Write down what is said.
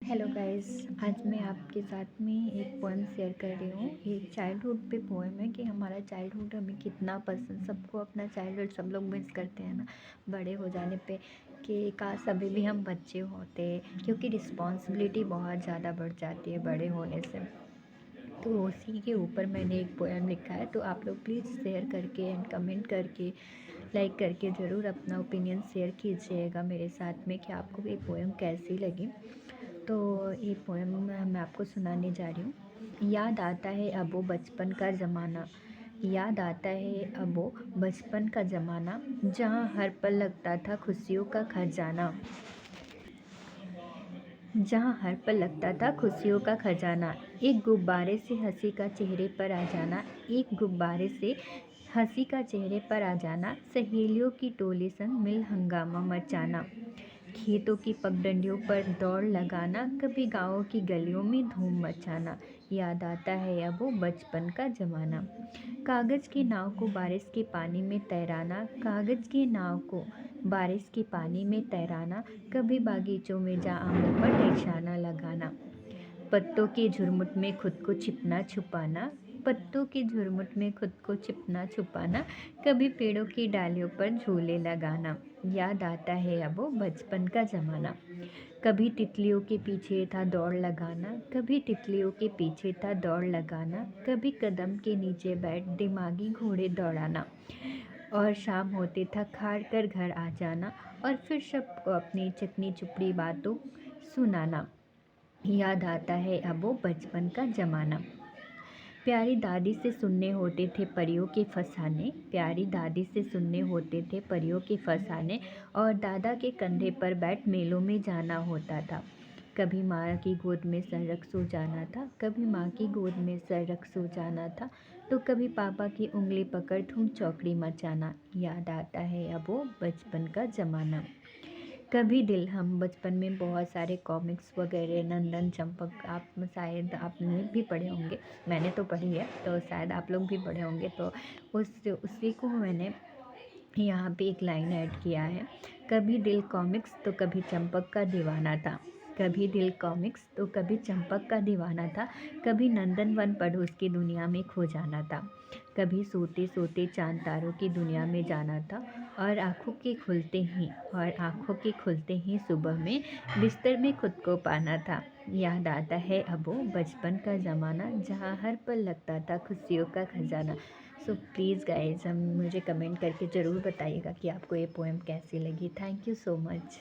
Hello guys. आज मैं आपके साथ में एक पोएम शेयर कर रही हूँ। ये चाइल्डहुड पे पोएम है कि हमारा चाइल्डहुड हमें कितना पसंद, सबको अपना चाइल्डहुड सब लोग मिस करते हैं ना बड़े हो जाने पे, कि काश अभी भी हम बच्चे होते, क्योंकि रिस्पॉन्सिबिलिटी बहुत ज़्यादा बढ़ जाती है बड़े होने से। तो उसी के ऊपर मैंने एक पोएम लिखा है, तो आप लोग प्लीज़ शेयर करके एंड कमेंट करके लाइक करके ज़रूर अपना ओपिनियन शेयर कीजिएगा मेरे साथ में कि आपको ये पोएम कैसी लगी। तो ये पोएम मैं आपको सुनाने जा रही हूँ। याद आता है अब वो बचपन का ज़माना, याद आता है अब वो बचपन का ज़माना, जहाँ हर पल लगता था खुशियों का खजाना, जहाँ हर पल लगता था खुशियों का खजाना। एक गुब्बारे से हंसी का चेहरे पर आ जाना, एक गुब्बारे से हंसी का चेहरे पर आ जाना, सहेलियों की टोली संग मिल हंगामा मचाना, खेतों की पगडंडियों पर दौड़ लगाना, कभी गाँव की गलियों में धूम मचाना। याद आता है अब वो बचपन का ज़माना। कागज़ की नाव को बारिश के पानी में तैराना, कागज़ की नाव को बारिश के पानी में तैराना, कभी बागीचों में जा आमों पर निशाना लगाना, पत्तों के झुरमुट में खुद को छिपना छुपाना, पत्तों के झुरमुट में खुद को छिपना छुपाना, कभी पेड़ों की डालियों पर झूले लगाना। याद आता है अब वो बचपन का ज़माना। कभी तितलियों के पीछे था दौड़ लगाना, कभी तितलियों के पीछे था दौड़ लगाना, कभी कदम के नीचे बैठ दिमागी घोड़े दौड़ाना, और शाम होते था खाड़ कर घर आ जाना, और फिर सबको अपनी चिकनी चुपड़ी बातों सुनाना। याद आता है अब वो बचपन का ज़माना। प्यारी दादी से सुनने होते थे परियों के फसाने, प्यारी दादी से सुनने होते थे परियों के फसाने, और दादा के कंधे पर बैठ मेलों में जाना होता था। कभी माँ की गोद में सर रख सो जाना था, कभी माँ की गोद में सर रख सो जाना था, तो कभी पापा की उंगली पकड़ धूम चौकड़ी मचाना। याद आता है अब वो बचपन का ज़माना। कभी दिल, हम बचपन में बहुत सारे कॉमिक्स वगैरह, नंदन चंपक, आप शायद आपने भी पढ़े होंगे, मैंने तो पढ़ी है, तो शायद आप लोग भी पढ़े होंगे। तो उसी को मैंने यहाँ पे एक लाइन ऐड किया है। कभी दिल कॉमिक्स तो कभी चंपक का दीवाना था, कभी दिल कॉमिक्स तो कभी चंपक का दीवाना था, कभी नंदन वन पड़ोस की दुनिया में खो जाना था, कभी सोते सोते चांद तारों की दुनिया में जाना था, और आँखों के खुलते ही सुबह में बिस्तर में खुद को पाना था। याद आता है अब वो बचपन का ज़माना, जहाँ हर पल लगता था खुशियों का खजाना। सो प्लीज़ गाइज, हम मुझे कमेंट करके ज़रूर बताइएगा कि आपको ये पोएम कैसी लगी। Thank you so much.